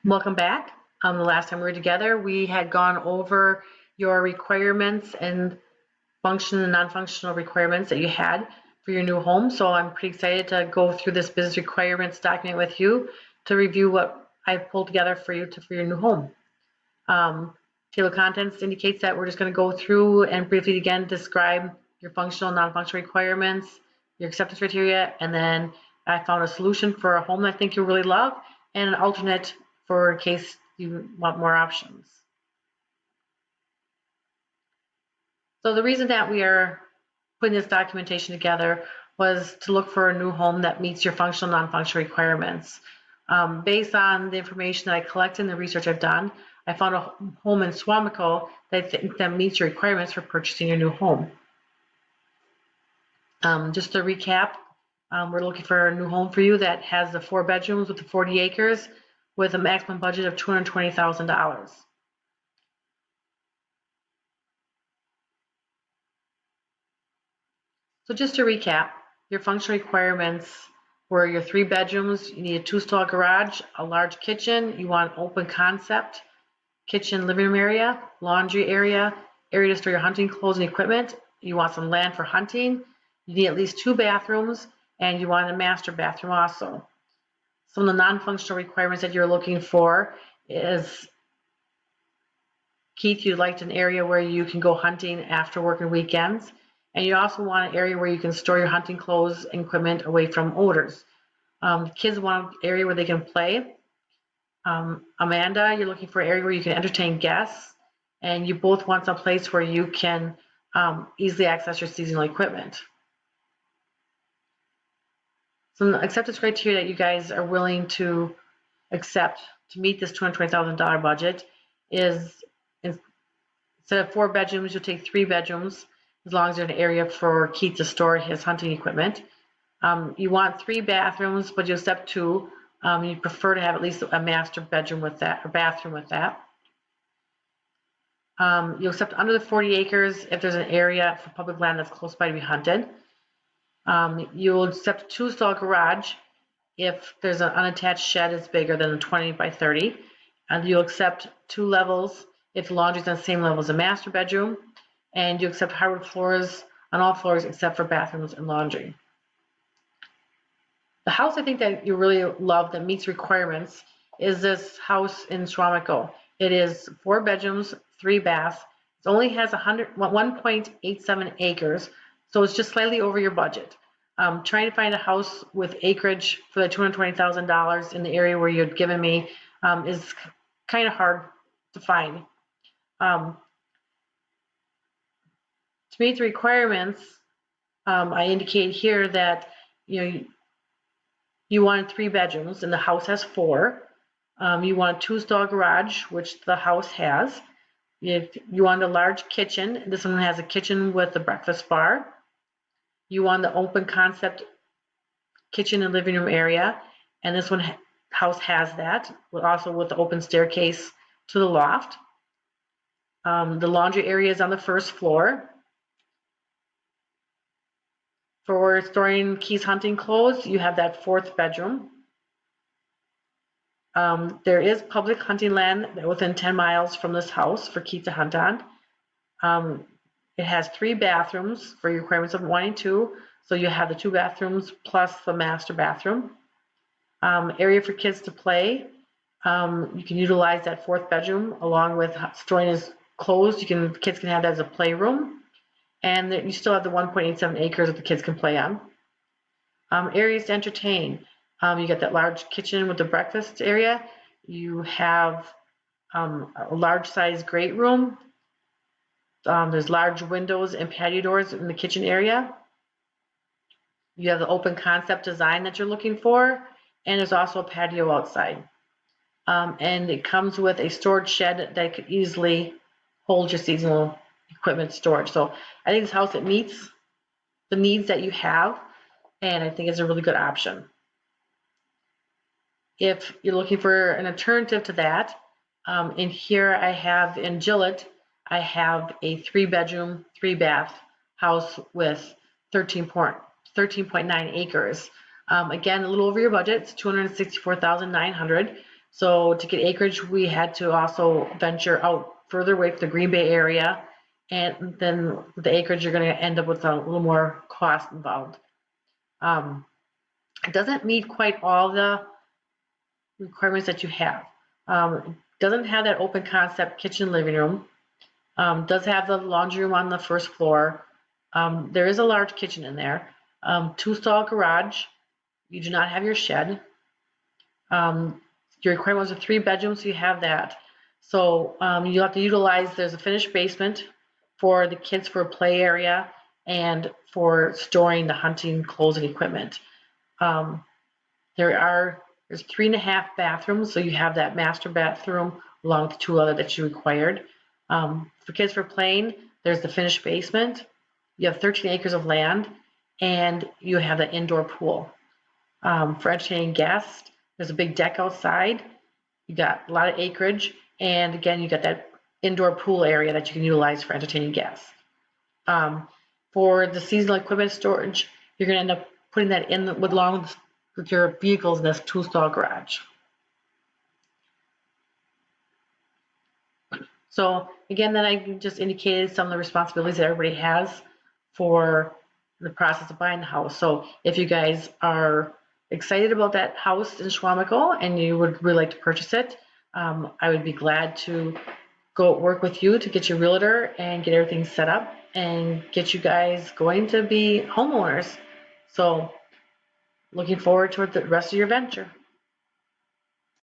Welcome back. The last time we were together, we had gone over your requirements and functional and non-functional requirements that you had for your new home. So I'm pretty excited to go through this business requirements document with you to review what I've pulled together for you for your new home. Table of contents indicates that we're just going to go through and briefly again describe your functional and non-functional requirements, your acceptance criteria, and then I found a solution for a home that I think you'll really love and an alternate for in case you want more options. So the reason that we are putting this documentation together was to look for a new home that meets your functional and non-functional requirements. Based on the information that I collected and the research I've done, I found a home in Suamico that I think that meets your requirements for purchasing your new home. Just to recap, we're looking for a new home for you that has the 4 bedrooms with the 40 acres with a maximum budget of $220,000. So just to recap, your functional requirements were your 3 bedrooms, you need a 2-stall garage, a large kitchen, you want open concept, kitchen living room area, laundry area, area to store your hunting clothes and equipment, you want some land for hunting, you need at least 2 bathrooms, and you want a master bathroom also. Some of the non-functional requirements that you're looking for is, Keith, you'd like an area where you can go hunting after work and weekends, and you also want an area where you can store your hunting clothes and equipment away from odors. Kids want an area where they can play. Amanda, you're looking for an area where you can entertain guests, and you both want some place where you can easily access your seasonal equipment. Some acceptance criteria that you guys are willing to accept to meet this $220,000 budget is, instead of 4 bedrooms, you'll take 3 bedrooms, as long as there's an area for Keith to store his hunting equipment. You want 3 bathrooms, but you'll accept 2. You prefer to have at least a master bedroom with that, or bathroom with that. You'll accept under the 40 acres if there's an area for public land that's close by to be hunted. You'll accept a 2-stall garage if there's an unattached shed that's bigger than a 20 by 30. And you'll accept 2 levels if the laundry is on the same level as a master bedroom. And you accept hardwood floors on all floors except for bathrooms and laundry. The house I think that you really love that meets requirements is this house in Suamico. It is 4 bedrooms, 3 baths. It only has 1.87 acres, so it's just slightly over your budget. Trying to find a house with acreage for the $220,000 in the area where you'd given me is kind of hard to find. To meet the requirements, I indicate here that you wanted 3 bedrooms and the house has 4. You want a 2-stall garage, which the house has. If you want a large kitchen, this one has a kitchen with a breakfast bar. You want the open concept kitchen and living room area, and this one house has that, also with the open staircase to the loft. The laundry area is on the 1st floor. For storing Keith's hunting clothes, you have that 4th bedroom. There is public hunting land within 10 miles from this house for Keith to hunt on. It has 3 bathrooms for your requirements of 1 and 2. So you have the 2 bathrooms plus the master bathroom. Area for kids to play. You can utilize that 4th bedroom along with storing his clothes. Kids can have that as a playroom. And you still have the 1.87 acres that the kids can play on. Areas to entertain. You got that large kitchen with the breakfast area. You have a large size great room. There's large windows and patio doors in the kitchen area. You have the open concept design that you're looking for, and there's also a patio outside. And it comes with a storage shed that could easily hold your seasonal equipment storage. So I think this house, it meets the needs that you have, and I think it's a really good option. If you're looking for an alternative to that, in here I have in Gillett, I have a 3 bedroom, 3 bath house with 13.9 acres. Again, a little over your budget. It's $264,900. So to get acreage, we had to also venture out further away from the Green Bay area. And then with the acreage, you're going to end up with a little more cost involved. It doesn't meet quite all the requirements that you have. It doesn't have that open concept kitchen living room. Does have the laundry room on the first floor. There is a large kitchen in there. 2-stall garage. You do not have your shed. Your requirement was a 3 bedrooms, so you have that. So you have to utilize, there's a finished basement for the kids for a play area and for storing the hunting clothes and equipment. There's 3.5 bathrooms, so you have that master bathroom along with 2 other that you required. For kids for playing, there's the finished basement. You have 13 acres of land, and you have the indoor pool. For entertaining guests, there's a big deck outside. You got a lot of acreage, and again, you got that indoor pool area that you can utilize for entertaining guests. For the seasonal equipment storage, you're going to end up putting that in along with your vehicles in this 2-stall garage. So again, then I just indicated some of the responsibilities that everybody has for the process of buying the house. So if you guys are excited about that house in Suamico and you would really like to purchase it, I would be glad to go work with you to get your realtor and get everything set up and get you guys going to be homeowners. So looking forward to the rest of your venture.